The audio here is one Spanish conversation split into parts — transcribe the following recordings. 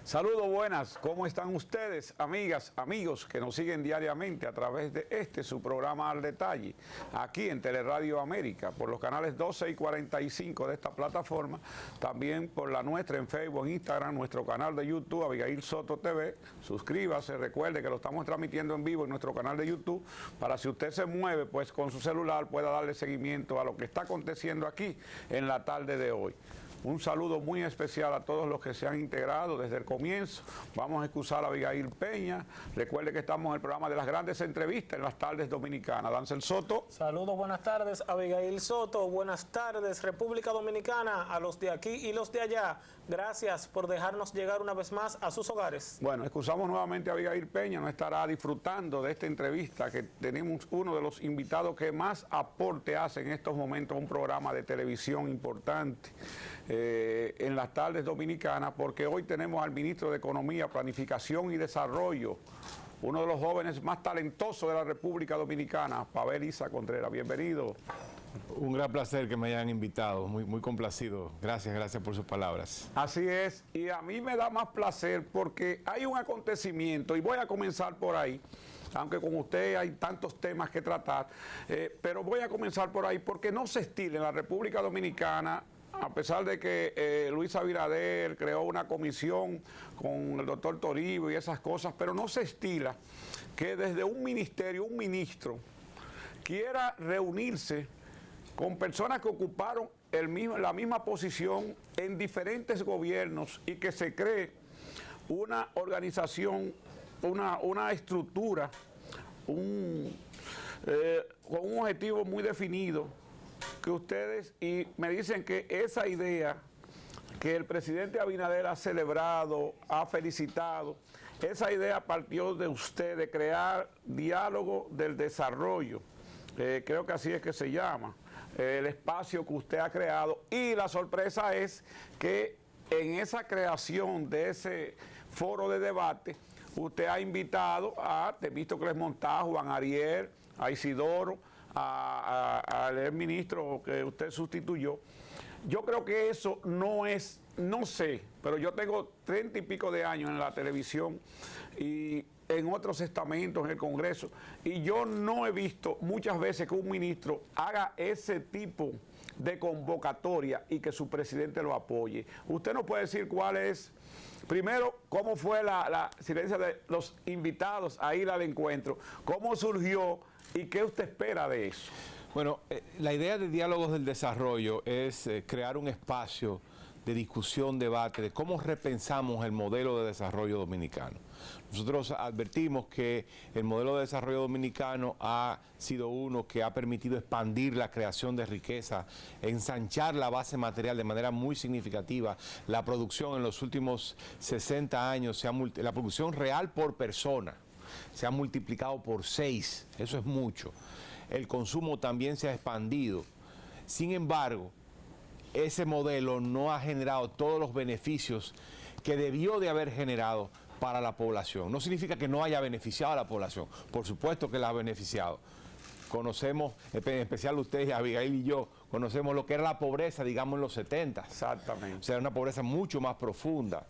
Saludos, buenas, ¿cómo están ustedes, amigas, amigos que nos siguen diariamente a través de su programa Al Detalle, aquí en Teleradio América, por los canales 12 y 45 de esta plataforma, también por la nuestra en Facebook, Instagram, nuestro canal de YouTube, Abigail Soto TV, suscríbase, recuerde que lo estamos transmitiendo en vivo en nuestro canal de YouTube, para si usted se mueve, pues con su celular pueda darle seguimiento a lo que está aconteciendo aquí en la tarde de hoy. Un saludo muy especial a todos los que se han integrado desde el comienzo. Vamos a excusar a Abigail Peña. Recuerde que estamos en el programa de las grandes entrevistas en las tardes dominicanas. Dancel Soto. Saludos, buenas tardes, Abigail Soto. Buenas tardes, República Dominicana, a los de aquí y los de allá. Gracias por dejarnos llegar una vez más a sus hogares. Bueno, excusamos nuevamente a Abigail Peña. No estará disfrutando de esta entrevista, que tenemos uno de los invitados que más aporte hace en estos momentos a un programa de televisión importante en las tardes dominicanas, porque hoy tenemos al ministro de Economía, Planificación y Desarrollo, uno de los jóvenes más talentosos de la República Dominicana, Pavel Isa Contreras. Bienvenido. Un gran placer que me hayan invitado, muy complacido. Gracias por sus palabras. Así es, y a mí me da más placer porque hay un acontecimiento, y voy a comenzar por ahí, aunque con usted hay tantos temas que tratar, pero voy a comenzar por ahí porque no se estila en la República Dominicana, a pesar de que Luis Abinader creó una comisión con el doctor Toribio y esas cosas, pero no se estila que desde un ministerio, un ministro, quiera reunirse con personas que ocuparon la misma posición en diferentes gobiernos y que se cree una organización, una estructura, con un objetivo muy definido, que ustedes, y me dicen que esa idea que el presidente Abinader ha celebrado, ha felicitado, esa idea partió de usted, de crear diálogo del desarrollo, creo que así es que se llama, el espacio que usted ha creado, y la sorpresa es que en esa creación de ese foro de debate, usted ha invitado a Temístocles Montajo, Juan Ariel, a Isidoro, al ministro que usted sustituyó. Yo creo que eso no es, no sé, pero yo tengo 30 y pico de años en la televisión y en otros estamentos en el Congreso, y yo no he visto muchas veces que un ministro haga ese tipo de convocatoria y que su presidente lo apoye. Usted nos puede decir cuál es, primero, cómo fue la silencia de los invitados a ir al encuentro, cómo surgió y qué usted espera de eso. Bueno, la idea de diálogos del desarrollo es crear un espacio de discusión, debate, de cómo repensamos el modelo de desarrollo dominicano. Nosotros advertimos que el modelo de desarrollo dominicano ha sido uno que ha permitido expandir la creación de riqueza, ensanchar la base material de manera muy significativa. La producción en los últimos 60 años, la producción real por persona se ha multiplicado por 6, eso es mucho. El consumo también se ha expandido. Sin embargo, ese modelo no ha generado todos los beneficios que debió de haber generado para la población. No significa que no haya beneficiado a la población, por supuesto que la ha beneficiado. Conocemos, en especial ustedes, Abigail y yo, conocemos lo que era la pobreza, digamos, en los 70. Exactamente. O sea, una pobreza mucho más profunda.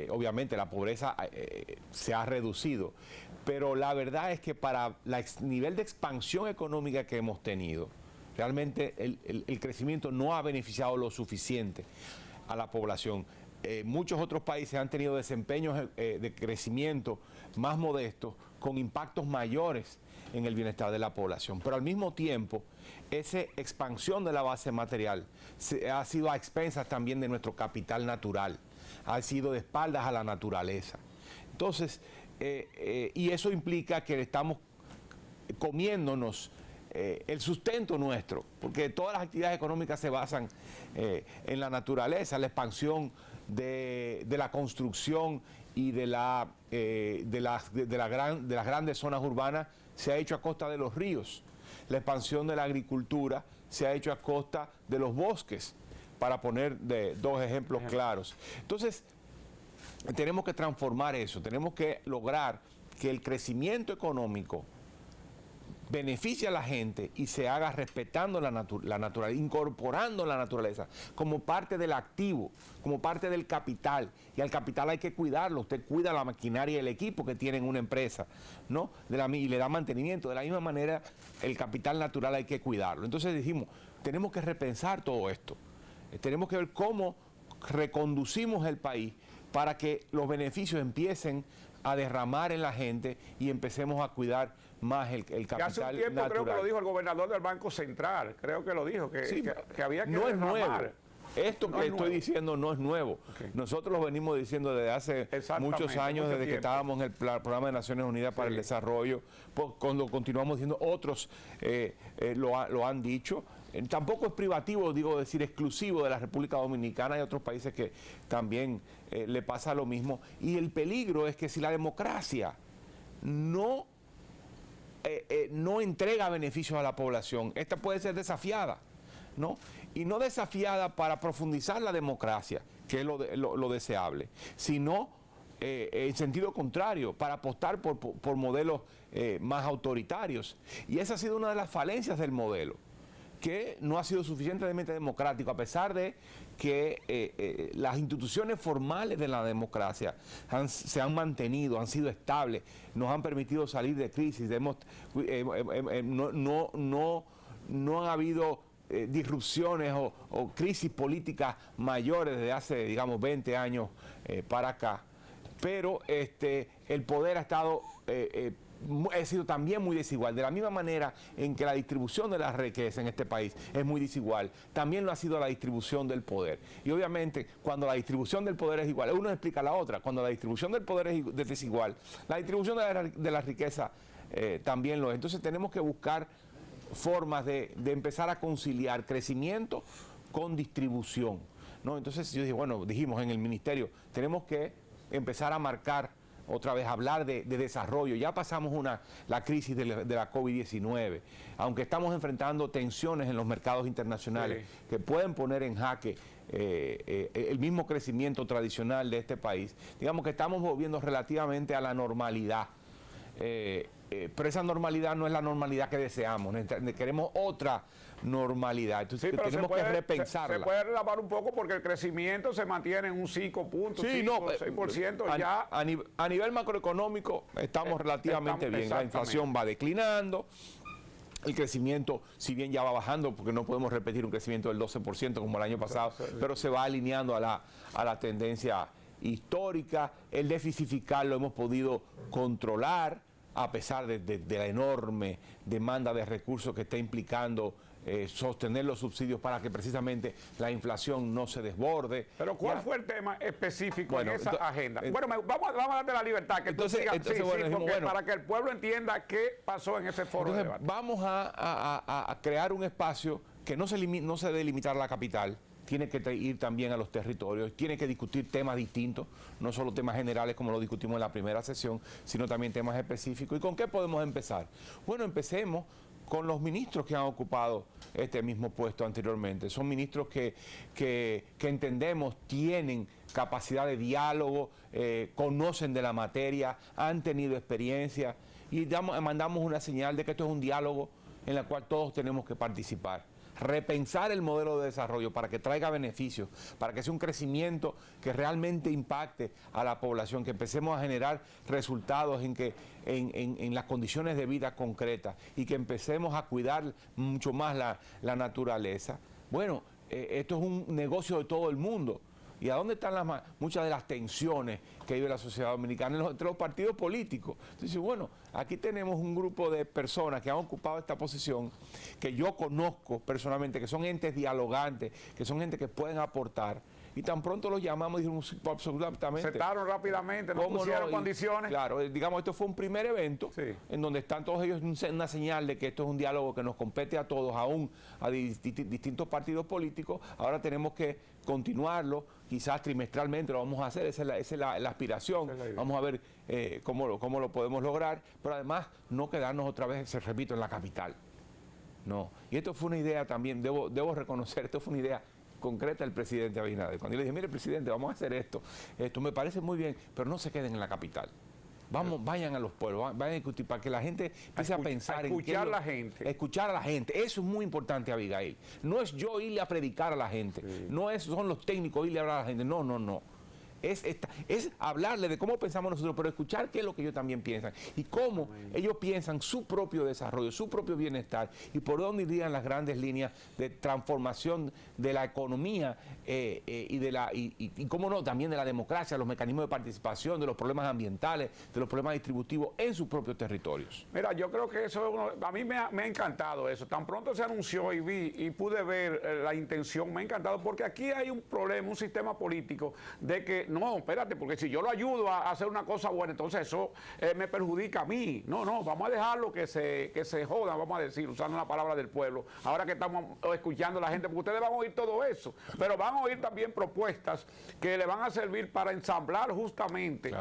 Obviamente la pobreza se ha reducido, pero la verdad es que para el nivel de expansión económica que hemos tenido, realmente el crecimiento no ha beneficiado lo suficiente a la población. Muchos otros países han tenido desempeños de crecimiento más modestos, con impactos mayores en el bienestar de la población. Pero al mismo tiempo, esa expansión de la base material ha sido a expensas también de nuestro capital natural, ha sido de espaldas a la naturaleza. Entonces, y eso implica que estamos comiéndonos el sustento nuestro, porque todas las actividades económicas se basan en la naturaleza. La expansión de la construcción y de las grandes zonas urbanas se ha hecho a costa de los ríos. La expansión de la agricultura se ha hecho a costa de los bosques, para poner dos ejemplos claros. Entonces, tenemos que transformar eso, tenemos que lograr que el crecimiento económico beneficie a la gente y se haga respetando la naturaleza, incorporando la naturaleza como parte del activo, como parte del capital. Y al capital hay que cuidarlo. Usted cuida la maquinaria y el equipo que tiene en una empresa, ¿no? Y le da mantenimiento. De la misma manera, el capital natural hay que cuidarlo. Entonces dijimos, tenemos que repensar todo esto. Tenemos que ver cómo reconducimos el país para que los beneficios empiecen a derramar en la gente y empecemos a cuidar más el capital que hace un tiempo natural. Creo que lo dijo el gobernador del Banco Central, creo que lo dijo, que, sí, que había que no es nuevo. derramar. Esto No que es estoy nuevo. diciendo no es nuevo. Okay. Nosotros lo venimos diciendo desde hace muchos años, desde que estábamos en el programa de Naciones Unidas para el Desarrollo, cuando continuamos diciendo, otros lo han dicho. Tampoco es privativo, digo, decir exclusivo de la República Dominicana. Hay otros países que también le pasa lo mismo. Y el peligro es que si la democracia no entrega beneficios a la población, esta puede ser desafiada, ¿no? Y no desafiada para profundizar la democracia, que es lo deseable, sino en sentido contrario, para apostar por modelos más autoritarios. Y esa ha sido una de las falencias del modelo, que no ha sido suficientemente democrático, a pesar de que las instituciones formales de la democracia se han mantenido, han sido estables, nos han permitido salir de crisis, no han habido disrupciones o crisis políticas mayores desde hace, digamos, 20 años para acá. Pero el poder ha estado... ha sido también muy desigual, de la misma manera en que la distribución de la riqueza en este país es muy desigual, también lo ha sido la distribución del poder. Y obviamente, cuando la distribución del poder es igual, uno explica la otra, cuando la distribución del poder es desigual, la distribución de la riqueza también lo es. Entonces tenemos que buscar formas de empezar a conciliar crecimiento con distribución, ¿no? Entonces yo dije, bueno, dijimos en el ministerio, tenemos que empezar a marcar otra vez, hablar de desarrollo. Ya pasamos la crisis de la COVID-19, aunque estamos enfrentando tensiones en los mercados internacionales que pueden poner en jaque el mismo crecimiento tradicional de este país. Digamos que estamos volviendo relativamente a la normalidad. Pero esa normalidad no es la normalidad que deseamos, queremos otra normalidad, entonces tenemos que repensarla. Se puede relavar un poco porque el crecimiento se mantiene en un 6% ya. A nivel macroeconómico estamos relativamente bien, la inflación va declinando, el crecimiento, si bien ya va bajando, porque no podemos repetir un crecimiento del 12% como el año pasado, pero se va alineando a la tendencia histórica. El déficit fiscal lo hemos podido controlar a pesar de la enorme demanda de recursos que está implicando sostener los subsidios para que precisamente la inflación no se desborde. Pero ¿cuál fue el tema específico en esa agenda? Bueno, vamos a darte la libertad que tú sigas, para que el pueblo entienda qué pasó en ese foro de debate. Vamos a crear un espacio que no se debe delimitar la capital, tiene que ir también a los territorios, tiene que discutir temas distintos, no solo temas generales como lo discutimos en la primera sesión, sino también temas específicos. ¿Y con qué podemos empezar? Bueno, empecemos con los ministros que han ocupado este mismo puesto anteriormente. Son ministros que entendemos tienen capacidad de diálogo, conocen de la materia, han tenido experiencia y mandamos una señal de que esto es un diálogo en el cual todos tenemos que participar. Repensar el modelo de desarrollo para que traiga beneficios, para que sea un crecimiento que realmente impacte a la población, que empecemos a generar resultados en las condiciones de vida concretas y que empecemos a cuidar mucho más la naturaleza. Bueno, esto es un negocio de todo el mundo. ¿Y a dónde están muchas de las tensiones que vive la sociedad dominicana entre los partidos políticos? Entonces, bueno, aquí tenemos un grupo de personas que han ocupado esta posición, que yo conozco personalmente, que son entes dialogantes, que son gente que pueden aportar, y tan pronto los llamamos y dijimos absolutamente. Aceptaron rápidamente, no pusieron condiciones. Claro, digamos, esto fue un primer evento en donde están todos ellos, una señal de que esto es un diálogo que nos compete a todos, aún a distintos partidos políticos. Ahora tenemos que continuarlo, quizás trimestralmente lo vamos a hacer, esa es la aspiración. Vamos a ver cómo lo podemos lograr, pero además no quedarnos otra vez, se repito, en la capital. No. Y esto fue una idea también, debo reconocer, esto fue una idea concreta del presidente Abinader. Cuando yo le dije, mire, presidente, vamos a hacer esto me parece muy bien, pero no se queden en la capital. vayan a los pueblos, vayan a discutir, para que la gente empiece a pensar en escuchar a la gente. Escuchar a la gente. Eso es muy importante, Abigail. No es yo irle a predicar a la gente, son los técnicos irle a hablar a la gente, no. Es hablarle de cómo pensamos nosotros, pero escuchar qué es lo que ellos también piensan y cómo ellos piensan su propio desarrollo, su propio bienestar y por dónde irían las grandes líneas de transformación de la economía y cómo no, también de la democracia, los mecanismos de participación, de los problemas ambientales, de los problemas distributivos en sus propios territorios. Mira, yo creo que eso, a mí me ha encantado eso. Tan pronto se anunció y pude ver la intención, me ha encantado, porque aquí hay un problema, un sistema político de que no, espérate, porque si yo lo ayudo a hacer una cosa buena, entonces eso me perjudica a mí. No, vamos a dejarlo que se joda, vamos a decir, usando la palabra del pueblo. Ahora que estamos escuchando a la gente, porque ustedes van a oír todo eso, pero van a oír también propuestas que le van a servir para ensamblar justamente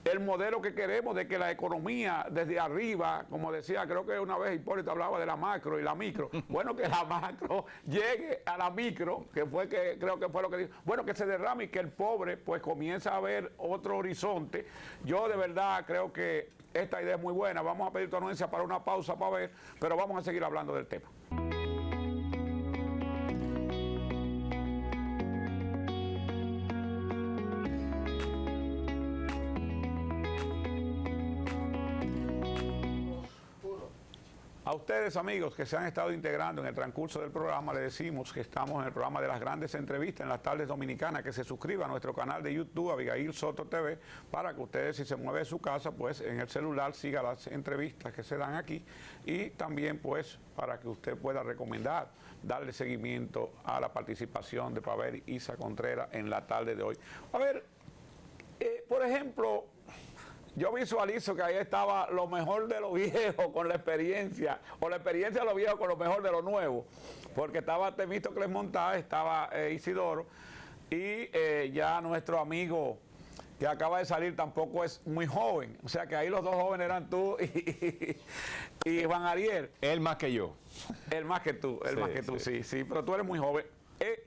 el modelo que queremos de que la economía desde arriba, como decía, creo que una vez Hipólito hablaba de la macro y la micro, bueno, que la macro llegue a la micro, creo que fue lo que dijo, bueno, que se derrame y que el pobre pues comienza a ver otro horizonte. Yo de verdad creo que esta idea es muy buena. Vamos a pedir tu anuencia para una pausa para ver, pero vamos a seguir hablando del tema. A ustedes, amigos, que se han estado integrando en el transcurso del programa, les decimos que estamos en el programa de las grandes entrevistas en las tardes dominicanas, que se suscriban a nuestro canal de YouTube, Abigail Soto TV, para que ustedes, si se mueve de su casa, pues en el celular siga las entrevistas que se dan aquí y también, pues, para que usted pueda recomendar, darle seguimiento a la participación de Pavel Isa Contreras en la tarde de hoy. A ver, por ejemplo, yo visualizo que ahí estaba lo mejor de lo viejo con la experiencia, o la experiencia de lo viejo con lo mejor de lo nuevo, porque estaba Temístocles Montá, estaba Isidoro, y ya nuestro amigo que acaba de salir tampoco es muy joven, o sea que ahí los dos jóvenes eran tú y Juan Ariel. Él más que yo. Él más que tú, sí, pero tú eres muy joven.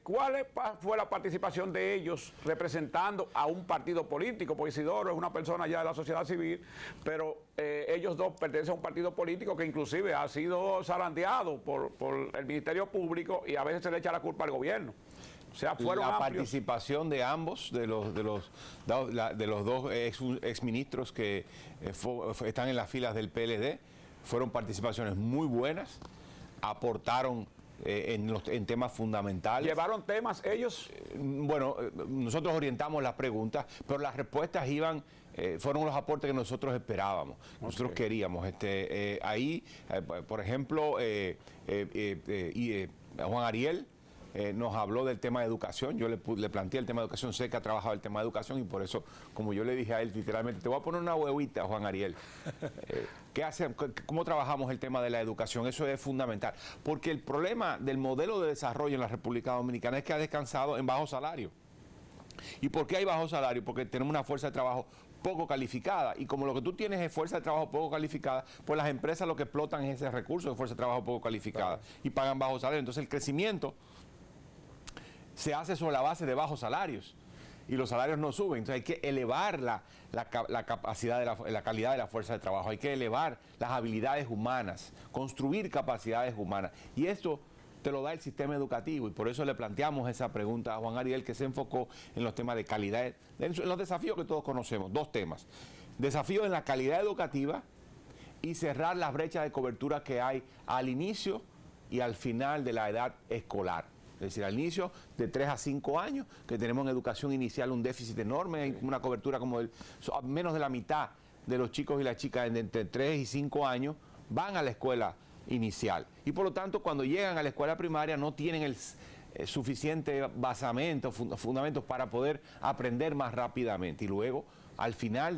¿Cuál fue la participación de ellos representando a un partido político? Porque Isidoro es una persona ya de la sociedad civil, pero ellos dos pertenecen a un partido político que inclusive ha sido zarandeado por el Ministerio Público y a veces se le echa la culpa al gobierno. O sea, fueron la amplios. participación de ambos, de los dos exministros que están en las filas del PLD, fueron participaciones muy buenas, aportaron en temas fundamentales. ¿Llevaron temas ellos? Bueno, nosotros orientamos las preguntas, pero las respuestas fueron los aportes que nosotros esperábamos, nosotros queríamos. Ahí, por ejemplo, Juan Ariel nos habló del tema de educación. Yo le planteé el tema de educación, sé que ha trabajado el tema de educación y por eso, como yo le dije a él literalmente, te voy a poner una huevita, Juan Ariel. ¿Cómo trabajamos el tema de la educación? Eso es fundamental, porque el problema del modelo de desarrollo en la República Dominicana es que ha descansado en bajo salario. ¿Y por qué hay bajo salario? Porque tenemos una fuerza de trabajo poco calificada, y como lo que tú tienes es fuerza de trabajo poco calificada, pues las empresas lo que explotan es ese recurso de fuerza de trabajo poco calificada y pagan bajo salario. Entonces el crecimiento se hace sobre la base de bajos salarios y los salarios no suben. Entonces hay que elevar la capacidad, la calidad de la fuerza de trabajo, hay que elevar las habilidades humanas, construir capacidades humanas, y esto te lo da el sistema educativo, y por eso le planteamos esa pregunta a Juan Ariel, que se enfocó en los temas de calidad, en los desafíos que todos conocemos, dos temas: desafíos en la calidad educativa y cerrar las brechas de cobertura que hay al inicio y al final de la edad escolar. Es decir, al inicio de 3 a 5 años, que tenemos en educación inicial un déficit enorme, hay una cobertura como menos de la mitad de los chicos y las chicas de entre 3 y 5 años van a la escuela inicial. Y por lo tanto, cuando llegan a la escuela primaria no tienen el suficiente basamento, fundamentos para poder aprender más rápidamente. Y luego, al final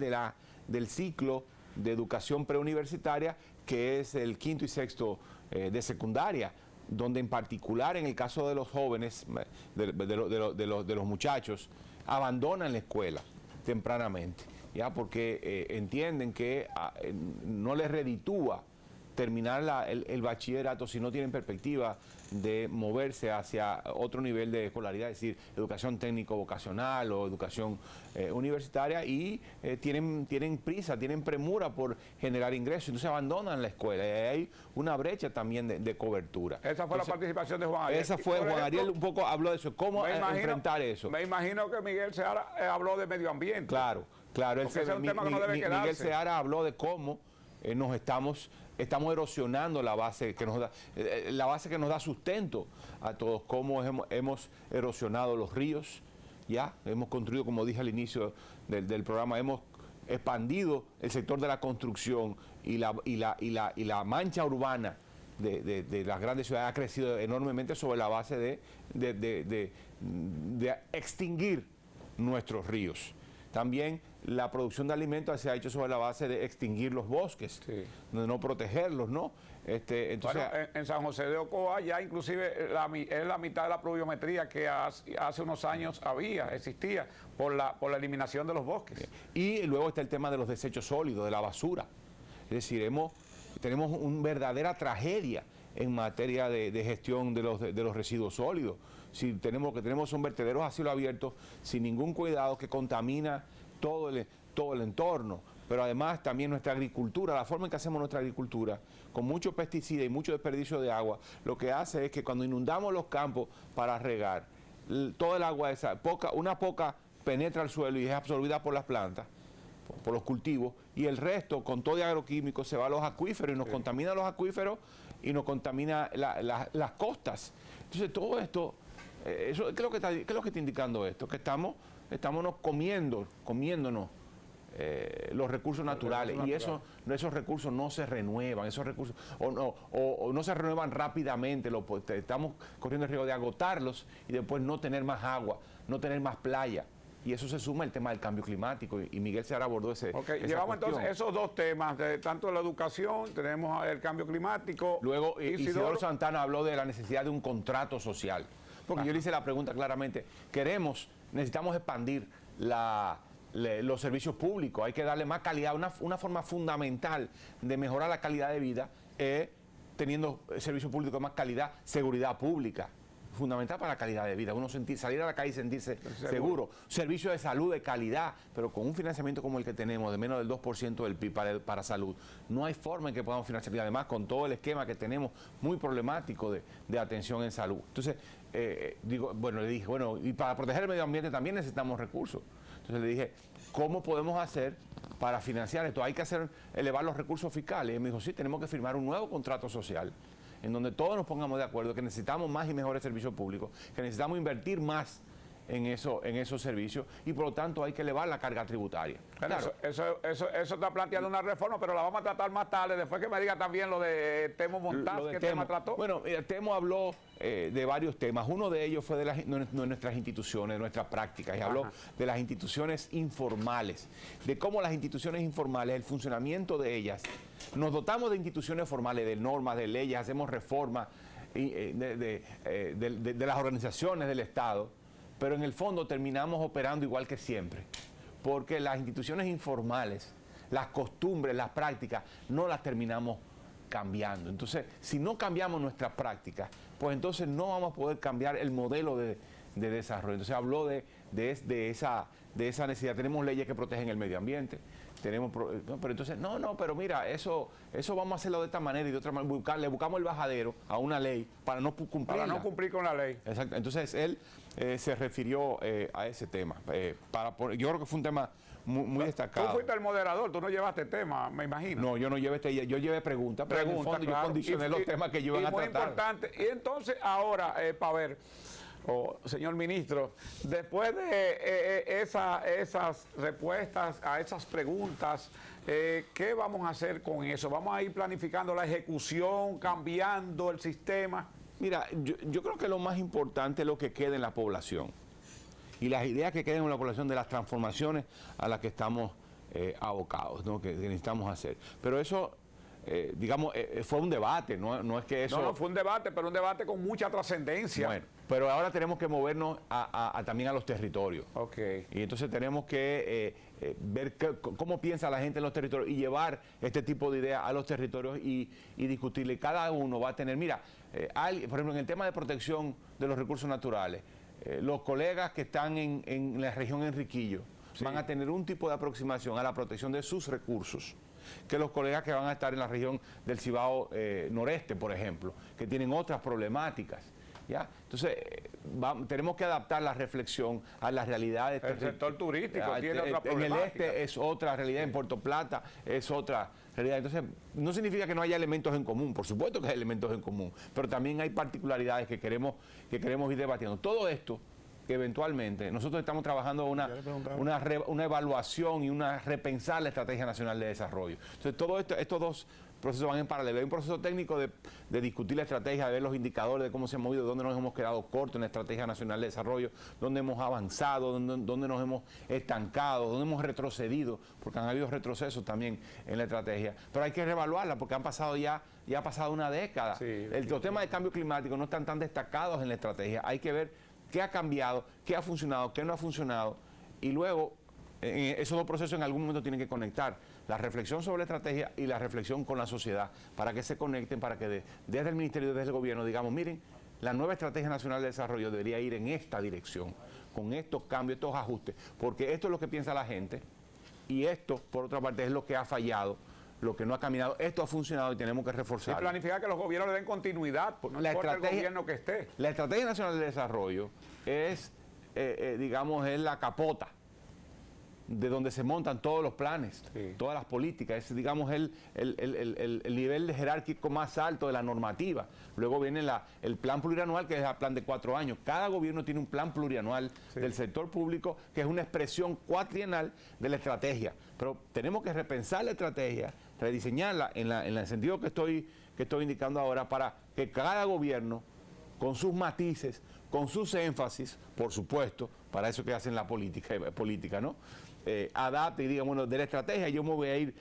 del ciclo de educación preuniversitaria, que es el quinto y sexto de secundaria, donde en particular en el caso de los jóvenes, de los muchachos, abandonan la escuela tempranamente, ya porque entienden que no les reditúa terminar el bachillerato si no tienen perspectiva de moverse hacia otro nivel de escolaridad, es decir, educación técnico-vocacional o educación universitaria, y tienen prisa, tienen premura por generar ingresos, entonces abandonan la escuela. Y hay una brecha también de cobertura. Esa fue la participación de Juan Ariel. Esa fue, Juan Ariel un poco habló de eso, cómo enfrentar eso. Me imagino que Miguel Seara habló de medio ambiente. Claro. Ese es un tema que no debe quedarse. Miguel Seara habló de cómo estamos erosionando la base que nos da sustento a todos, cómo hemos erosionado los ríos, ya hemos construido, como dije al inicio del programa, hemos expandido el sector de la construcción y la mancha urbana de las grandes ciudades ha crecido enormemente sobre la base de extinguir nuestros ríos. También la producción de alimentos se ha hecho sobre la base de extinguir los bosques, de no protegerlos, ¿no? Entonces, bueno, en San José de Ocoa ya inclusive es la mitad de la pluviometría que hace unos años existía por la eliminación de los bosques. Y luego está el tema de los desechos sólidos, de la basura. Es decir, tenemos una verdadera tragedia en materia de gestión de los residuos sólidos. Si tenemos son vertederos a cielo abierto sin ningún cuidado que contamina todo el entorno, pero además también nuestra agricultura, la forma en que hacemos nuestra agricultura, con mucho pesticida y mucho desperdicio de agua, lo que hace es que cuando inundamos los campos para regar, toda el agua una poca penetra al suelo y es absorbida por las plantas, por los cultivos, y el resto, con todo de agroquímicos, se va a los acuíferos y nos contamina los acuíferos y nos contamina las costas. Entonces todo esto, ¿qué es lo que está indicando esto? Que estamos comiéndonos los recursos naturales, y esos recursos no se renuevan, esos recursos o no se renuevan rápidamente, estamos corriendo el riesgo de agotarlos y después no tener más agua, no tener más playa. Y eso se suma el tema del cambio climático, y Miguel Seara abordó esa llevamos cuestión. entonces esos dos temas, tanto la educación, tenemos el cambio climático. Luego Isidoro Santana habló de la necesidad de un contrato social, porque yo le hice la pregunta claramente, necesitamos expandir los servicios públicos, hay que darle más calidad, una forma fundamental de mejorar la calidad de vida teniendo servicios públicos de más calidad, seguridad pública, fundamental para la calidad de vida, salir a la calle y sentirse seguro, servicio de salud de calidad, pero con un financiamiento como el que tenemos, de menos del 2% del PIB para salud, no hay forma en que podamos financiar, y además con todo el esquema que tenemos muy problemático de atención en salud. Entonces, le dije, y para proteger el medio ambiente también necesitamos recursos. Entonces le dije, ¿cómo podemos hacer para financiar esto? Hay que elevar los recursos fiscales. Y me dijo, sí, tenemos que firmar un nuevo contrato social en donde todos nos pongamos de acuerdo que necesitamos más y mejores servicios públicos, que necesitamos invertir más en esos servicios, y por lo tanto hay que elevar la carga tributaria. Bueno, claro. Eso está planteando una reforma, pero la vamos a tratar más tarde, después que me diga también lo de Temo Montaz, ¿qué tema trató? Bueno, Temo habló de varios temas. Uno de ellos fue de nuestras instituciones, de nuestras prácticas, y habló de las instituciones informales, de cómo las instituciones informales, el funcionamiento de ellas, nos dotamos de instituciones formales, de normas, de leyes, hacemos reformas de las organizaciones del Estado, pero en el fondo terminamos operando igual que siempre, porque las instituciones informales, las costumbres, las prácticas, no las terminamos cambiando. Entonces, si no cambiamos nuestras prácticas, pues entonces no vamos a poder cambiar el modelo de desarrollo. Entonces habló de esa necesidad. Tenemos leyes que protegen el medio ambiente, pero entonces, pero mira, eso vamos a hacerlo de esta manera y de otra manera, le buscamos el bajadero a una ley para no cumplirla. Para no cumplir con la ley. Exacto. Entonces él se refirió a ese tema. Yo creo que fue un tema muy destacado. Tú fuiste el moderador, tú no llevaste tema, me imagino. No, yo no llevé yo llevé preguntas, pero en el fondo yo condicioné los temas que iban a tratar. Muy importante. Y entonces ahora, para ver, señor ministro, después de esas respuestas a esas preguntas, ¿qué vamos a hacer con eso? ¿Vamos a ir planificando la ejecución, cambiando el sistema? Mira, yo creo que lo más importante es lo que queda en la población y las ideas que queden en la población de las transformaciones a las que estamos abocados, ¿no? que necesitamos hacer. Pero eso fue un debate, no es que eso... No, fue un debate, pero un debate con mucha trascendencia. Bueno, pero ahora tenemos que movernos también a los territorios. Ok. Y entonces tenemos que ver cómo piensa la gente en los territorios y llevar este tipo de ideas a los territorios y discutirle. Cada uno va a tener, mira, por ejemplo, en el tema de protección de los recursos naturales, los colegas que están en la región Enriquillo van a tener un tipo de aproximación a la protección de sus recursos que los colegas que van a estar en la región del Cibao noreste, por ejemplo, que tienen otras problemáticas. ¿Ya? Entonces, tenemos que adaptar la reflexión a las realidades. El sector turístico tiene otra problemática. En el este es otra realidad, en Puerto Plata es otra realidad. Entonces, no significa que no haya elementos en común, por supuesto que hay elementos en común, pero también hay particularidades que queremos ir debatiendo. Todo esto, que eventualmente nosotros estamos trabajando una evaluación y repensar la Estrategia Nacional de Desarrollo. Entonces, todo esto, estos dos procesos van en paralelo. Hay un proceso técnico de discutir la estrategia, de ver los indicadores de cómo se ha movido, dónde nos hemos quedado cortos en la Estrategia Nacional de Desarrollo, dónde hemos avanzado, dónde nos hemos estancado, dónde hemos retrocedido, porque han habido retrocesos también en la estrategia. Pero hay que reevaluarla porque ya ha pasado una década. Sí, Los temas de cambio climático no están tan destacados en la estrategia. Hay que ver qué ha cambiado, qué ha funcionado, qué no ha funcionado, y luego esos dos procesos en algún momento tienen que conectar la reflexión sobre la estrategia y la reflexión con la sociedad, para que se conecten, para que desde el Ministerio y desde el Gobierno digamos, miren, la nueva Estrategia Nacional de Desarrollo debería ir en esta dirección, con estos cambios, estos ajustes, porque esto es lo que piensa la gente, y esto, por otra parte, es lo que ha fallado, lo que no ha caminado. Esto ha funcionado y tenemos que reforzarlo. Y planificar que los gobiernos le den continuidad, no importa el gobierno que esté. La Estrategia Nacional de Desarrollo es, digamos, es la capota de donde se montan todos los planes, todas las políticas, es, digamos, el nivel jerárquico más alto de la normativa. Luego viene el plan plurianual, que es el plan de 4 años. Cada gobierno tiene un plan plurianual del sector público, que es una expresión cuatrienal de la estrategia. Pero tenemos que repensar la estrategia, rediseñarla en el sentido que estoy indicando ahora, para que cada gobierno, con sus matices, con sus énfasis, por supuesto, para eso que hacen la política, ¿no? Adapte y diga, bueno, de la estrategia yo me voy a ir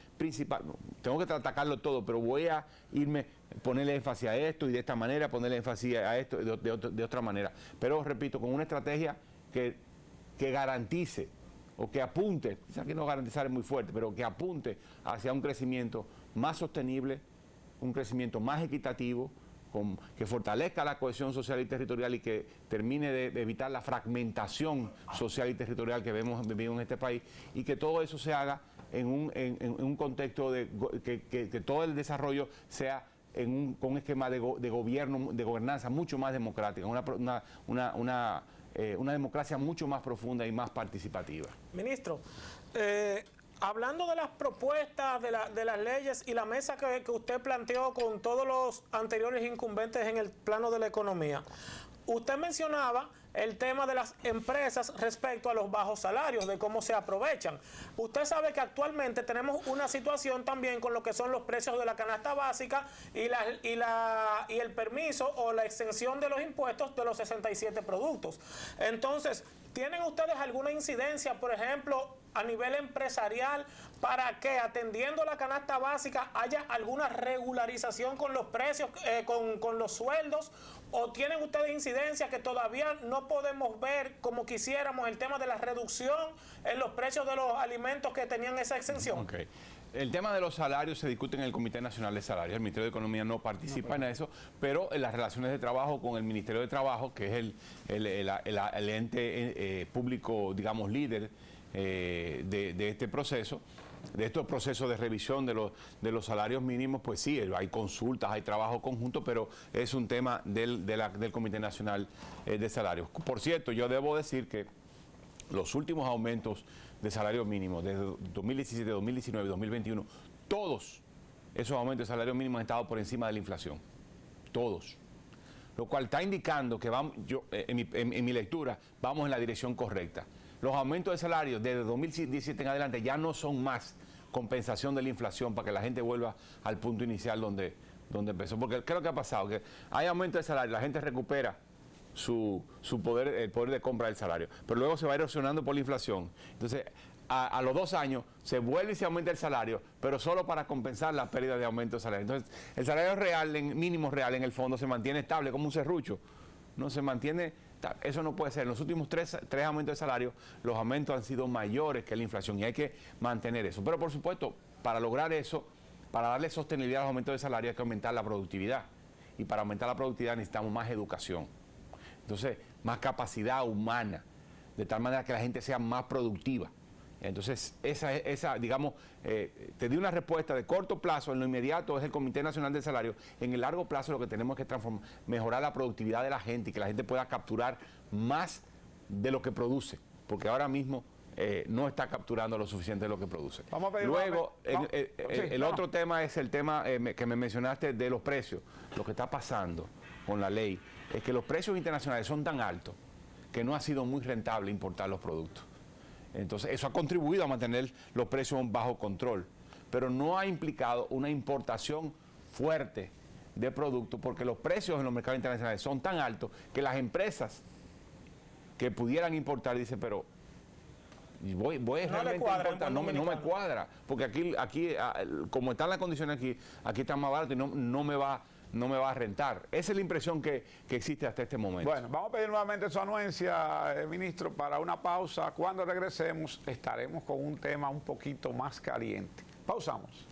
tengo que atacarlo todo, pero voy a ponerle énfasis a esto y de esta manera, ponerle énfasis a esto de otra manera. Pero, repito, con una estrategia que garantice o que apunte, quizás que no garantizar es muy fuerte, pero que apunte hacia un crecimiento más sostenible, un crecimiento más equitativo, que fortalezca la cohesión social y territorial y que termine de evitar la fragmentación social y territorial que vivimos en este país, y que todo eso se haga en un contexto que todo el desarrollo sea con un esquema de gobierno, de gobernanza mucho más democrática, una democracia mucho más profunda y más participativa. Ministro, hablando de las propuestas, de las leyes y la mesa que usted planteó con todos los anteriores incumbentes en el plano de la economía, usted mencionaba el tema de las empresas respecto a los bajos salarios, de cómo se aprovechan. Usted sabe que actualmente tenemos una situación también con lo que son los precios de la canasta básica y el permiso o la exención de los impuestos de los 67 productos. Entonces, ¿tienen ustedes alguna incidencia, por ejemplo, a nivel empresarial, para que, atendiendo la canasta básica, haya alguna regularización con los precios, con los sueldos? ¿O tienen ustedes incidencia que todavía no podemos ver como quisiéramos el tema de la reducción en los precios de los alimentos que tenían esa exención? Okay. El tema de los salarios se discute en el Comité Nacional de Salarios. El Ministerio de Economía no participa en eso, pero en las relaciones de trabajo con el Ministerio de Trabajo, que es el ente público, digamos, líder de este proceso, de estos procesos de revisión de los salarios mínimos, pues sí, hay consultas, hay trabajo conjunto, pero es un tema del Comité Nacional de Salarios. Por cierto, yo debo decir que los últimos aumentos de salario mínimo desde 2017, 2019, 2021, todos esos aumentos de salario mínimo han estado por encima de la inflación. Todos. Lo cual está indicando que vamos, en mi lectura, vamos en la dirección correcta. Los aumentos de salario desde 2017 en adelante ya no son más compensación de la inflación para que la gente vuelva al punto inicial donde empezó. Porque ¿qué es lo que ha pasado? Que hay aumento de salario, la gente recupera el poder de compra del salario, pero luego se va erosionando por la inflación. Entonces, a los 2 años se vuelve y se aumenta el salario, pero solo para compensar la pérdida de aumento de salario. Entonces, el salario real, mínimo real en el fondo, se mantiene estable como un serrucho. No se mantiene, eso no puede ser. En los últimos tres aumentos de salario, los aumentos han sido mayores que la inflación y hay que mantener eso. Pero por supuesto, para lograr eso, para darle sostenibilidad a los aumentos de salario hay que aumentar la productividad. Y para aumentar la productividad necesitamos más educación. Entonces, más capacidad humana, de tal manera que la gente sea más productiva. Entonces, digamos, te di una respuesta de corto plazo, en lo inmediato es el Comité Nacional del Salario. En el largo plazo lo que tenemos que mejorar la productividad de la gente y que la gente pueda capturar más de lo que produce, porque ahora mismo no está capturando lo suficiente de lo que produce. Vamos a pedir Luego, el otro tema es el tema que me mencionaste de los precios. Lo que está pasando con la ley es que los precios internacionales son tan altos que no ha sido muy rentable importar los productos. Entonces, eso ha contribuido a mantener los precios bajo control, pero no ha implicado una importación fuerte de productos, porque los precios en los mercados internacionales son tan altos que las empresas que pudieran importar dicen, pero voy realmente a importar, no me cuadra, porque aquí como están las condiciones aquí está más barato y no me va a rentar. Esa es la impresión que existe hasta este momento. Bueno, vamos a pedir nuevamente su anuencia, ministro, para una pausa. Cuando regresemos estaremos con un tema un poquito más caliente. Pausamos.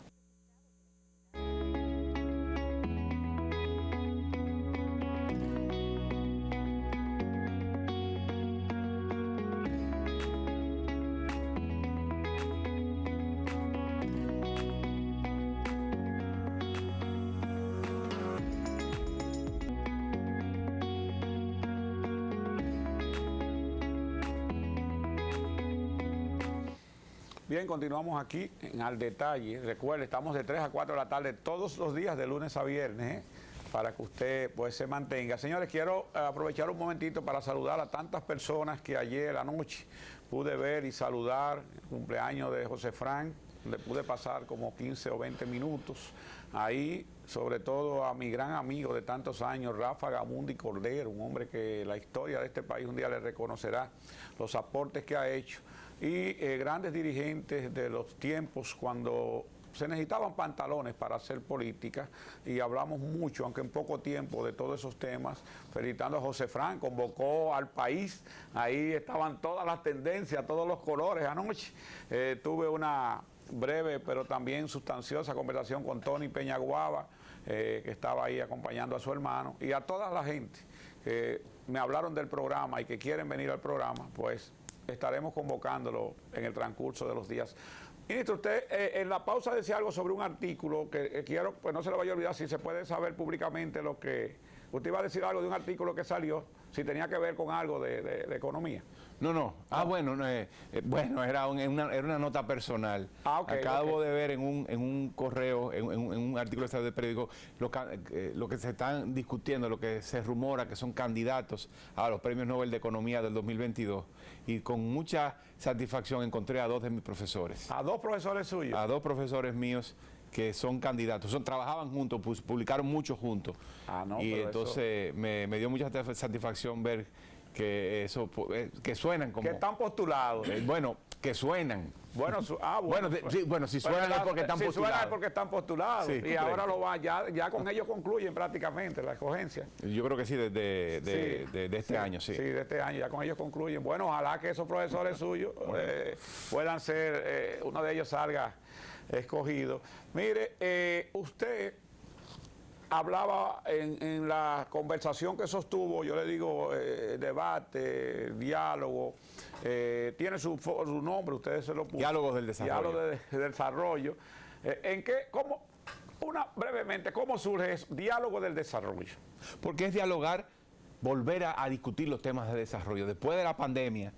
Bien, continuamos aquí en Al Detalle. Recuerde, estamos de 3 a 4 de la tarde todos los días, de lunes a viernes, para que usted pues se mantenga. Señores, quiero aprovechar un momentito para saludar a tantas personas que ayer anoche pude ver y saludar el cumpleaños de José Frank. Le pude pasar como 15 o 20 minutos ahí, sobre todo a mi gran amigo de tantos años, Rafa Gamundi Cordero, un hombre que la historia de este país un día le reconocerá los aportes que ha hecho, y grandes dirigentes de los tiempos cuando se necesitaban pantalones para hacer política, y hablamos mucho, aunque en poco tiempo, de todos esos temas, felicitando a José Frank, convocó al país, ahí estaban todas las tendencias, todos los colores. Anoche tuve una breve pero también sustanciosa conversación con Tony Peñaguaba, que estaba ahí acompañando a su hermano, y a toda la gente que me hablaron del programa y que quieren venir al programa, pues estaremos convocándolo en el transcurso de los días. Ministro, usted en la pausa decía algo sobre un artículo que quiero, pues no se lo vaya a olvidar, si se puede saber públicamente lo que... Usted iba a decir algo de un artículo que salió, si tenía que ver con algo de economía. No. Bueno, era una nota personal. Okay, Acabo de ver en un correo, en un artículo de periódico, lo que se están discutiendo, lo que se rumora que son candidatos a los premios Nobel de Economía del 2022. Y con mucha satisfacción encontré a 2 de mis profesores. ¿A 2 profesores suyos? A 2 profesores míos que son candidatos, trabajaban juntos, publicaron mucho juntos. Y entonces eso... me dio mucha satisfacción ver que eso, que suenan como... Que están postulados. Bueno, que suenan. Si suenan es porque están postulados. Si suenan es porque están postulados. Sí, y ahora ya con ellos concluyen prácticamente la escogencia. Yo creo que sí, de este año, sí. Sí, de este año, ya con ellos concluyen. Bueno, ojalá que esos profesores suyos puedan ser, uno de ellos salga escogido. Mire, usted hablaba en la conversación que sostuvo, yo le digo debate, diálogo, tiene su nombre, ustedes se lo pusieron. Diálogos del Desarrollo. Diálogos del Desarrollo. Brevemente, ¿cómo surge eso? Diálogo del Desarrollo. Porque es dialogar, volver a discutir los temas de desarrollo. Después de la pandemia,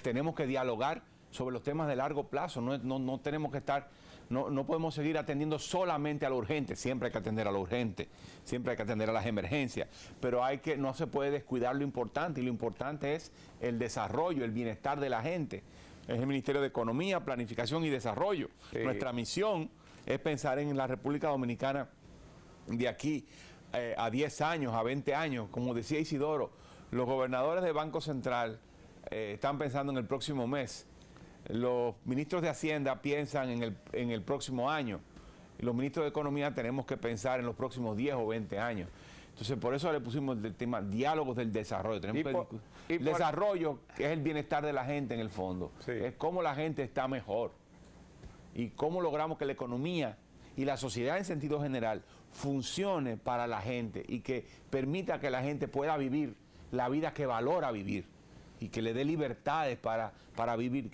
tenemos que dialogar sobre los temas de largo plazo. No tenemos que estar... No podemos seguir atendiendo solamente a lo urgente, siempre hay que atender a lo urgente, siempre hay que atender a las emergencias, pero no se puede descuidar lo importante, y lo importante es el desarrollo, el bienestar de la gente. Es el Ministerio de Economía, Planificación y Desarrollo. Sí. Nuestra misión es pensar en la República Dominicana de aquí a 10 años, a 20 años. Como decía Isidoro, los gobernadores del Banco Central están pensando en el próximo mes los ministros de Hacienda piensan en el próximo año. Y los ministros de Economía tenemos que pensar en los próximos 10 o 20 años. Entonces, por eso le pusimos el tema diálogos del desarrollo. El desarrollo, que es el bienestar de la gente en el fondo, sí, es cómo la gente está mejor y cómo logramos que la economía y la sociedad en sentido general funcione para la gente y que permita que la gente pueda vivir la vida que valora vivir y que le dé libertades para vivir.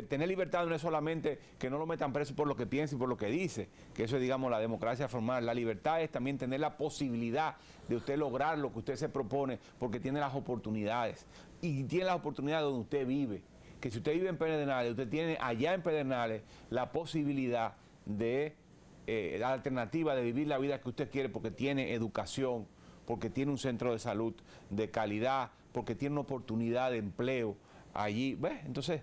Tener libertad no es solamente que no lo metan preso por lo que piensa y por lo que dice, que eso es, digamos, la democracia formal. La libertad es también tener la posibilidad de usted lograr lo que usted se propone, porque tiene las oportunidades. Y tiene las oportunidades donde usted vive. Que si usted vive en Pedernales, usted tiene allá en Pedernales la posibilidad de, la alternativa de vivir la vida que usted quiere, porque tiene educación, porque tiene un centro de salud de calidad, porque tiene una oportunidad de empleo allí, entonces,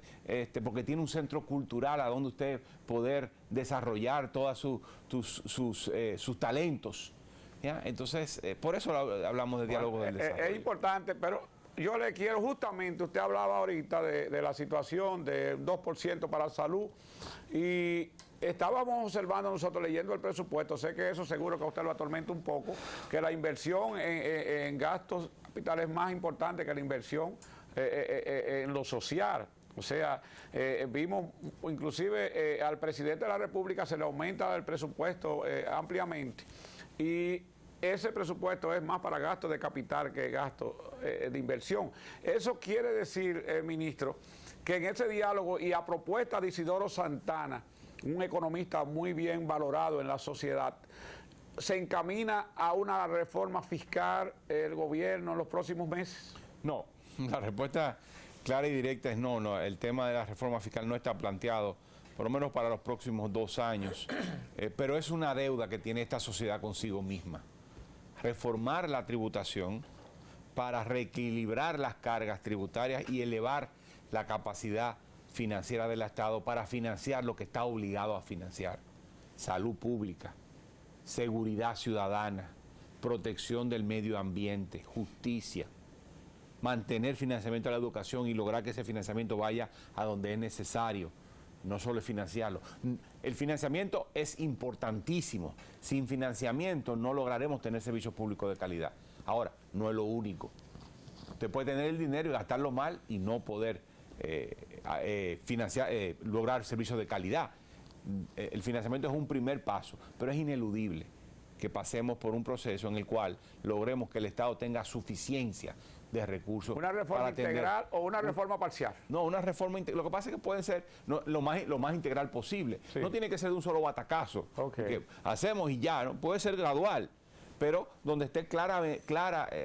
porque tiene un centro cultural a donde usted poder desarrollar todos sus talentos, ¿ya? Entonces, por eso hablamos de diálogo del desarrollo. Es importante, pero yo le quiero justamente, usted hablaba ahorita de la situación del 2% para la salud, y estábamos observando nosotros, leyendo el presupuesto, sé que eso seguro que a usted lo atormenta un poco, que la inversión en gastos capitales es más importante que la inversión en lo social. O sea, vimos inclusive al presidente de la República se le aumenta el presupuesto ampliamente, y ese presupuesto es más para gastos de capital que gastos de inversión. Eso quiere decir, ministro, que en ese diálogo y a propuesta de Isidoro Santana, un economista muy bien valorado en la sociedad, ¿se encamina a una reforma fiscal el gobierno en los próximos meses? No, la respuesta clara y directa es no. El tema de la reforma fiscal no está planteado, por lo menos para los próximos 2 años, pero es una deuda que tiene esta sociedad consigo misma. Reformar la tributación para reequilibrar las cargas tributarias y elevar la capacidad financiera del Estado para financiar lo que está obligado a financiar: salud pública, seguridad ciudadana, protección del medio ambiente, justicia, mantener financiamiento a la educación y lograr que ese financiamiento vaya a donde es necesario, no solo es financiarlo. El financiamiento es importantísimo. Sin financiamiento no lograremos tener servicios públicos de calidad. Ahora, no es lo único. Usted puede tener el dinero y gastarlo mal y no poder lograr servicios de calidad. El financiamiento es un primer paso, pero es ineludible que pasemos por un proceso en el cual logremos que el Estado tenga suficiencia de recursos. ¿Una reforma integral o una reforma parcial? No, una reforma integral. Lo que pasa es que pueden ser lo más integral posible. Sí. No tiene que ser de un solo batacazo. Okay. Que hacemos y ya, ¿no? Puede ser gradual, pero donde esté clara,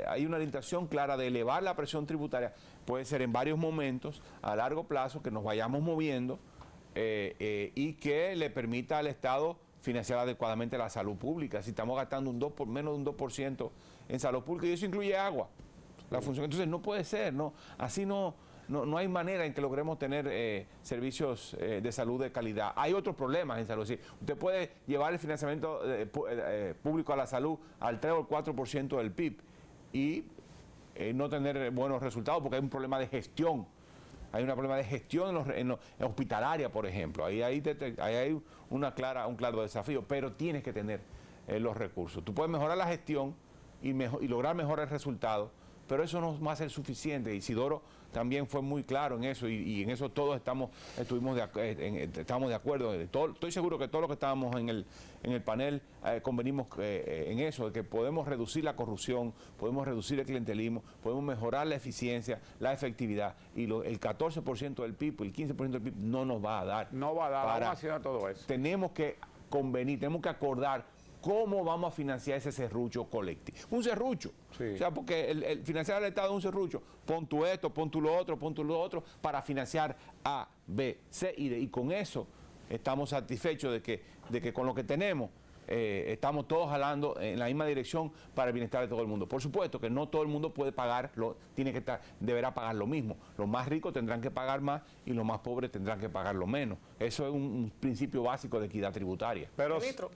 hay una orientación clara de elevar la presión tributaria. Puede ser en varios momentos, a largo plazo, que nos vayamos moviendo y que le permita al Estado financiar adecuadamente la salud pública. Si estamos gastando menos de un 2% en salud pública, y eso incluye agua. La función. Entonces no puede ser, ¿no? Así no hay manera en que logremos tener servicios de salud de calidad. Hay otros problemas en salud. Es decir, usted puede llevar el financiamiento público a la salud al 3 o el 4% del PIB y no tener buenos resultados porque hay un problema de gestión. Hay un problema de gestión en hospitalaria, por ejemplo. Ahí hay un claro desafío, pero tienes que tener los recursos. Tú puedes mejorar la gestión y lograr mejores resultados, pero eso no va a ser suficiente. Isidoro también fue muy claro en eso y en eso todos estamos de acuerdo. Estoy seguro que todos los que estábamos en el panel convenimos en eso, de que podemos reducir la corrupción, podemos reducir el clientelismo, podemos mejorar la eficiencia, la efectividad, y el 14% del PIB, el 15% del PIB no nos va a dar. No va a dar, vamos haciendo todo eso. Tenemos que convenir, tenemos que acordar cómo vamos a financiar ese serrucho colectivo. Un serrucho. Sí. O sea, porque el financiar al Estado es un serrucho. Pon tú esto, pon tú lo otro, para financiar A, B, C y D. Y con eso estamos satisfechos de que con lo que tenemos estamos todos jalando en la misma dirección para el bienestar de todo el mundo. Por supuesto que no todo el mundo puede pagar, deberá pagar lo mismo. Los más ricos tendrán que pagar más y los más pobres tendrán que pagar lo menos. Eso es un principio básico de equidad tributaria. Pero, Ministro,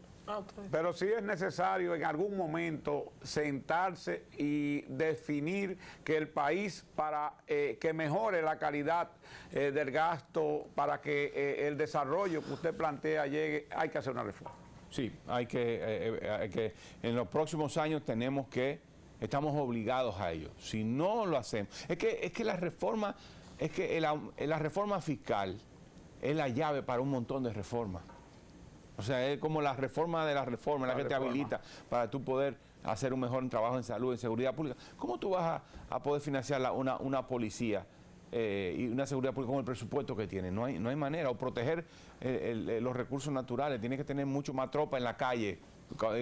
Pero sí es necesario en algún momento sentarse y definir que el país, para que mejore la calidad del gasto, para que el desarrollo que usted plantea llegue, hay que hacer una reforma. Sí, hay que en los próximos años estamos obligados a ello. Si no lo hacemos, es que la reforma, la reforma fiscal es la llave para un montón de reformas. O sea, es como la reforma de la reforma, la que te habilita para tú poder hacer un mejor trabajo en salud, en seguridad pública. ¿Cómo tú vas a poder financiar una policía y una seguridad pública con el presupuesto que tiene? No hay manera. O proteger los recursos naturales. Tienes que tener mucho más tropa en la calle no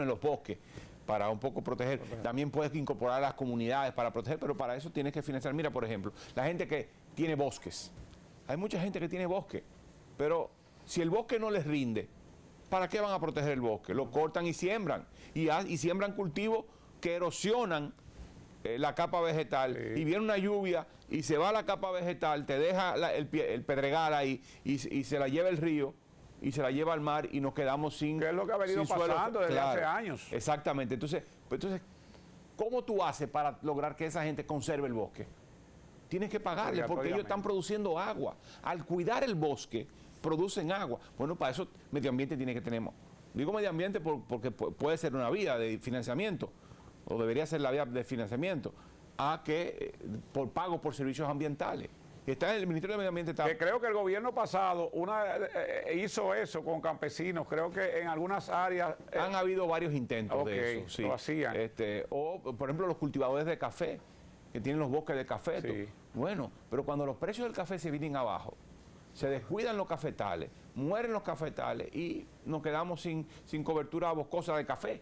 en los bosques, para un poco proteger. También puedes incorporar a las comunidades para proteger, pero para eso tienes que financiar. Mira, por ejemplo, la gente que tiene bosques. Hay mucha gente que tiene bosque, pero si el bosque no les rinde, ¿para qué van a proteger el bosque? Lo cortan y siembran. Y siembran cultivos que erosionan la capa vegetal. Sí. Y viene una lluvia y se va la capa vegetal, te deja el pedregal ahí y se la lleva el río y se la lleva al mar y nos quedamos sin. Que es lo que ha venido pasando desde hace años. Exactamente. Entonces, ¿cómo tú haces para lograr que esa gente conserve el bosque? Tienes que pagarle porque ellos están produciendo agua. Al cuidar el bosque, producen agua. Bueno, para eso medio ambiente tiene que tener. Digo medio ambiente porque puede ser una vía de financiamiento, o debería ser la vía de financiamiento, por pago por servicios ambientales. Está el Ministerio de Medio Ambiente. Que creo que el gobierno pasado hizo eso con campesinos. Creo que en algunas áreas han habido varios intentos de eso. Sí. Lo hacían. O, por ejemplo, los cultivadores de café, que tienen los bosques de café. Sí. Bueno, pero cuando los precios del café se vienen abajo, se descuidan los cafetales, mueren los cafetales y nos quedamos sin cobertura boscosa de café.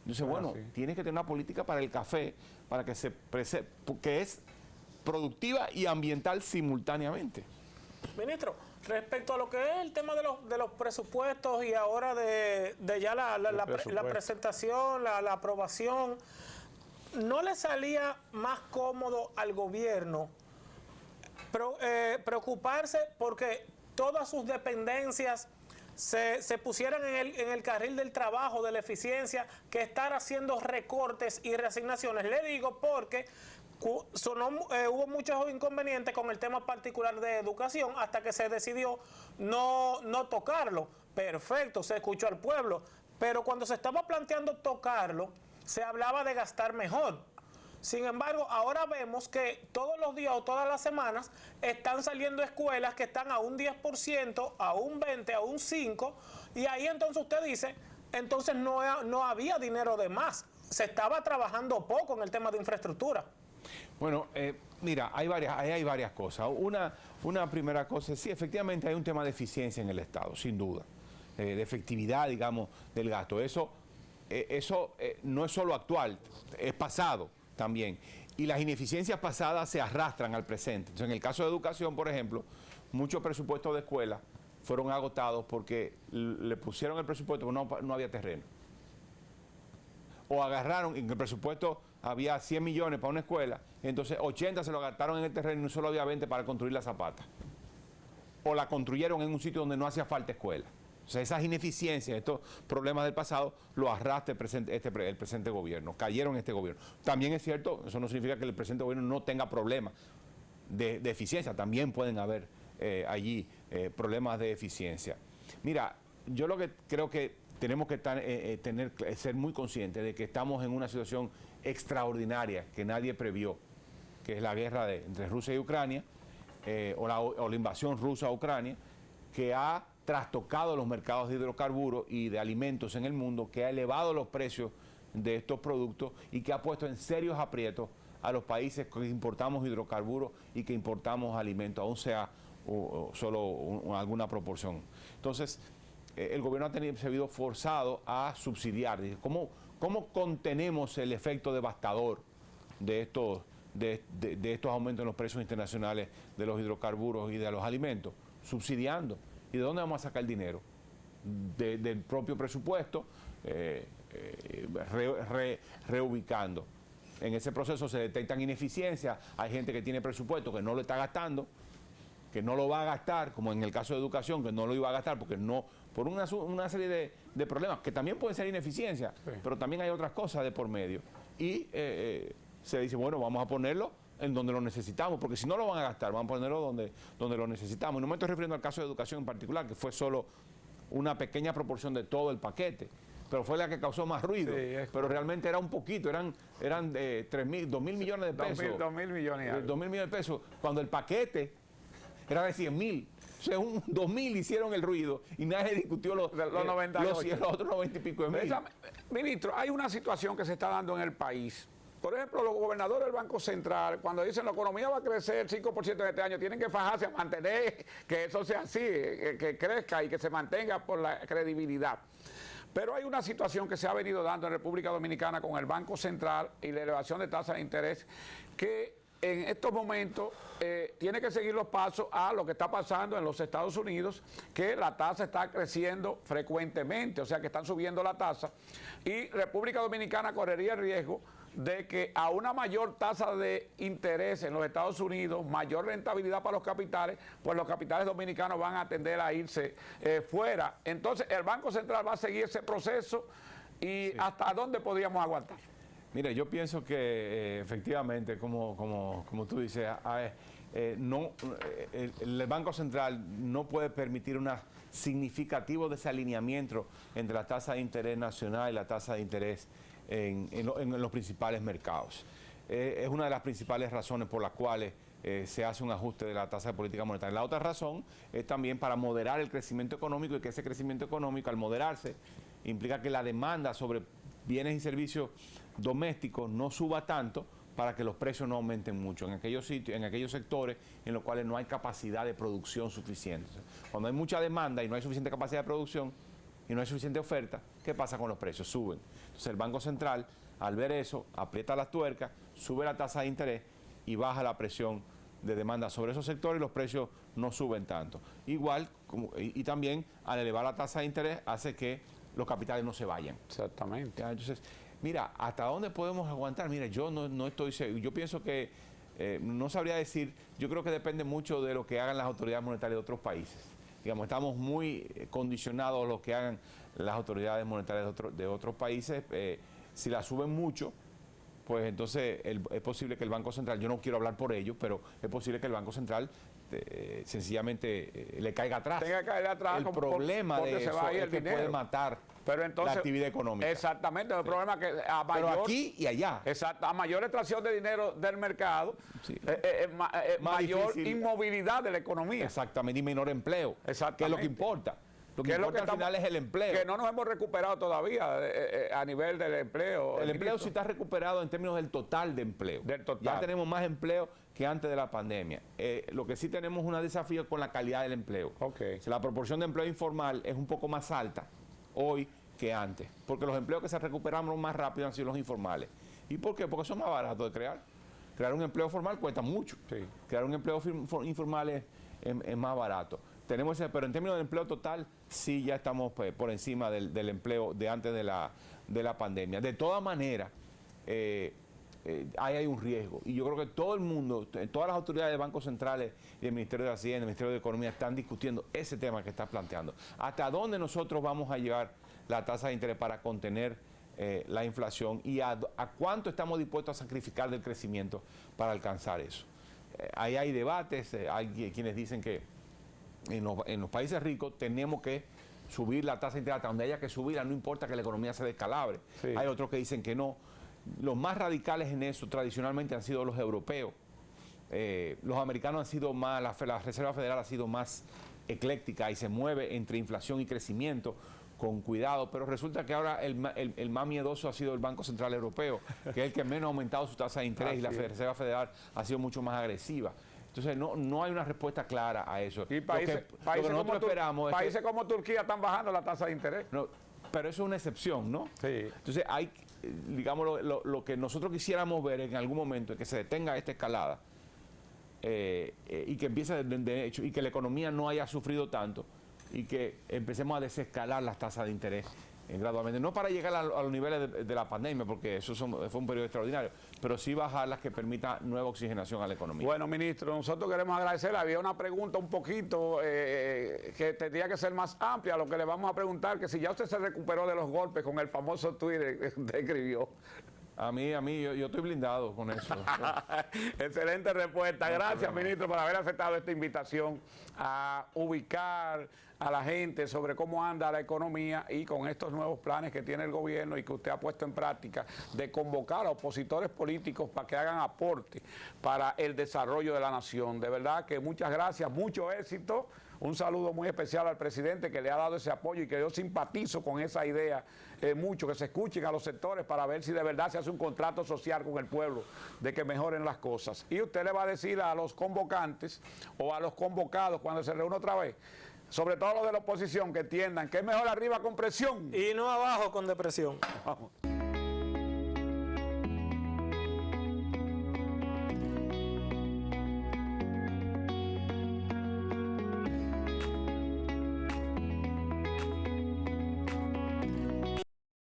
Entonces, tienes que tener una política para el café, para que que es productiva y ambiental simultáneamente. Ministro, respecto a lo que es el tema de los presupuestos y ahora de ya la presentación, la aprobación, ¿no le salía más cómodo al gobierno preocuparse porque todas sus dependencias se pusieran en el carril del trabajo, de la eficiencia, que estar haciendo recortes y reasignaciones? Le digo porque hubo muchos inconvenientes con el tema particular de educación hasta que se decidió no tocarlo. Perfecto, se escuchó al pueblo, pero cuando se estaba planteando tocarlo, se hablaba de gastar mejor. Sin embargo, ahora vemos que todos los días o todas las semanas están saliendo escuelas que están a un 10%, a un 20%, a un 5%, y ahí entonces usted dice, entonces no había dinero de más, se estaba trabajando poco en el tema de infraestructura. Bueno, mira, hay varias cosas. Una primera cosa, sí, efectivamente hay un tema de eficiencia en el Estado, sin duda, de efectividad, digamos, del gasto. Eso no es solo actual, es pasado también. Y las ineficiencias pasadas se arrastran al presente. Entonces, en el caso de educación, por ejemplo, muchos presupuestos de escuela fueron agotados porque le pusieron el presupuesto, pero no había terreno. O agarraron, en el presupuesto había 100 millones para una escuela, entonces 80 se lo gastaron en el terreno y no solo había 20 para construir la zapata. O la construyeron en un sitio donde no hacía falta escuela. O sea, esas ineficiencias, estos problemas del pasado, lo arrastra el presente gobierno, cayeron en este gobierno. También es cierto, eso no significa que el presente gobierno no tenga problemas de eficiencia, también pueden haber allí problemas de eficiencia. Mira, yo lo que creo que tenemos que ser muy conscientes de que estamos en una situación extraordinaria que nadie previó, que es la guerra entre Rusia y Ucrania, o la invasión rusa a Ucrania, que ha trastocado los mercados de hidrocarburos y de alimentos en el mundo, que ha elevado los precios de estos productos y que ha puesto en serios aprietos a los países que importamos hidrocarburos y que importamos alimentos, aún sea solo alguna proporción. Entonces, el gobierno se ha visto forzado a subsidiar. ¿Cómo contenemos el efecto devastador de estos aumentos en los precios internacionales de los hidrocarburos y de los alimentos? Subsidiando. ¿Y de dónde vamos a sacar el dinero? Del propio presupuesto, reubicando. En ese proceso se detectan ineficiencias, hay gente que tiene presupuesto que no lo está gastando, que no lo va a gastar, como en el caso de educación, que no lo iba a gastar porque no por una serie de problemas, que también pueden ser ineficiencia, pero también hay otras cosas de por medio. Y se dice, bueno, vamos a ponerlo en donde lo necesitamos, porque si no lo van a gastar, vamos a ponerlo donde lo necesitamos. Y no me estoy refiriendo al caso de educación en particular, que fue solo una pequeña proporción de todo el paquete, pero fue la que causó más ruido. Pero realmente era un poquito, eran 2.000 millones de pesos. 2.000 millones. 2.000 millones de pesos, cuando el paquete era de 100.000. O sea, 2.000 hicieron el ruido y nadie discutió los 98. Los otros 90 y pico de mil. Ministro, hay una situación que se está dando en el país. Por ejemplo, los gobernadores del Banco Central, cuando dicen la economía va a crecer 5% en este año, tienen que fajarse a mantener que eso sea así, que crezca y que se mantenga por la credibilidad. Pero hay una situación que se ha venido dando en República Dominicana con el Banco Central y la elevación de tasas de interés, que en estos momentos tiene que seguir los pasos a lo que está pasando en los Estados Unidos, que la tasa está creciendo frecuentemente, o sea que están subiendo la tasa, y República Dominicana correría el riesgo de que a una mayor tasa de interés en los Estados Unidos, mayor rentabilidad para los capitales, pues los capitales dominicanos van a tender a irse fuera. Entonces el Banco Central va a seguir ese proceso y ¿hasta dónde podríamos aguantar? Mire, yo pienso que efectivamente, como tú dices, el Banco Central no puede permitir un significativo desalineamiento entre la tasa de interés nacional y la tasa de interés en los principales mercados. Es una de las principales razones por las cuales se hace un ajuste de la tasa de política monetaria. La otra razón es también para moderar el crecimiento económico, y que ese crecimiento económico, al moderarse, implica que la demanda sobre bienes y servicios domésticos no suba tanto, para que los precios no aumenten mucho en aquellos sitios, en aquellos sectores en los cuales no hay capacidad de producción suficiente. Cuando hay mucha demanda y no hay suficiente capacidad de producción y no hay suficiente oferta, ¿qué pasa con los precios? Suben. Entonces el Banco Central, al ver eso, aprieta las tuercas, sube la tasa de interés y baja la presión de demanda sobre esos sectores y los precios no suben tanto. Igual, y también al elevar la tasa de interés hace que los capitales no se vayan. Exactamente. Entonces, mira, ¿hasta dónde podemos aguantar? Mira, yo no estoy seguro. Yo pienso que, no sabría decir, yo creo que depende mucho de lo que hagan las autoridades monetarias de otros países. Digamos, estamos muy condicionados a lo que hagan las autoridades monetarias de otros países. Si la suben mucho, pues entonces es posible que el Banco Central, yo no quiero hablar por ellos, pero es posible que el Banco Central sencillamente le caiga atrás. Tenga que caer atrás. El problema de eso es que puede matar la actividad económica. Exactamente, el problema es que a mayor, pero aquí y allá. Exacto, a mayor extracción de dinero del mercado, mayor difícil. Inmovilidad de la economía. Exactamente, y menor empleo, Exactamente. que es lo que importa. Lo que importa al final es el empleo. Que no nos hemos recuperado todavía a nivel del empleo. El empleo sí está recuperado en términos del total de empleo. Del total. Ya tenemos más empleo que antes de la pandemia. Lo que sí tenemos es un desafío con la calidad del empleo. Okay. O sea, la proporción de empleo informal es un poco más alta hoy que antes, porque los empleos que se recuperaron más rápido han sido los informales. ¿Y por qué? Porque son más baratos de crear. Crear un empleo formal cuesta mucho. Sí. Crear un empleo informal es más barato. Tenemos pero en términos de empleo total, sí ya estamos por encima del empleo de antes de la pandemia. De todas maneras, hay un riesgo. Y yo creo que todo el mundo, todas las autoridades de bancos centrales y el Ministerio de Hacienda, el Ministerio de Economía, están discutiendo ese tema que estás planteando. ¿Hasta dónde nosotros vamos a llevar la tasa de interés para contener la inflación? ¿Y a cuánto estamos dispuestos a sacrificar del crecimiento para alcanzar eso? Ahí hay debates, hay quienes dicen que en los países ricos tenemos que subir la tasa de interés hasta donde haya que subirla, no importa que la economía se descalabre. Sí. Hay otros que dicen que no. Los más radicales en eso tradicionalmente han sido los europeos. Los americanos han sido más, la Reserva Federal ha sido más ecléctica y se mueve entre inflación y crecimiento con cuidado, pero resulta que ahora el más miedoso ha sido el Banco Central Europeo, que es el que menos ha aumentado su tasa de interés, y la Reserva Federal ha sido mucho más agresiva. Entonces no hay una respuesta clara a eso. Y países como Turquía están bajando la tasa de interés. No, pero eso es una excepción, ¿no? Sí. Entonces hay, digamos, lo que nosotros quisiéramos ver en algún momento es que se detenga esta escalada y que empiece de hecho y que la economía no haya sufrido tanto y que empecemos a desescalar las tasas de interés gradualmente, no para llegar a los niveles de la pandemia, porque eso fue un periodo extraordinario, pero sí bajarlas que permita nueva oxigenación a la economía. Bueno, ministro, nosotros queremos agradecerle. Había una pregunta un poquito que tendría que ser más amplia. Lo que le vamos a preguntar, que si ya usted se recuperó de los golpes con el famoso Twitter que usted escribió. A mí, yo estoy blindado con eso. Excelente respuesta. Gracias, ministro, por haber aceptado esta invitación a ubicar a la gente sobre cómo anda la economía y con estos nuevos planes que tiene el gobierno y que usted ha puesto en práctica de convocar a opositores políticos para que hagan aporte para el desarrollo de la nación. De verdad que muchas gracias, mucho éxito. Un saludo muy especial al presidente que le ha dado ese apoyo y que yo simpatizo con esa idea mucho, que se escuchen a los sectores para ver si de verdad se hace un contrato social con el pueblo de que mejoren las cosas. Y usted le va a decir a los convocantes o a los convocados cuando se reúna otra vez, sobre todo los de la oposición, que entiendan que es mejor arriba con presión y no abajo con depresión. Vamos.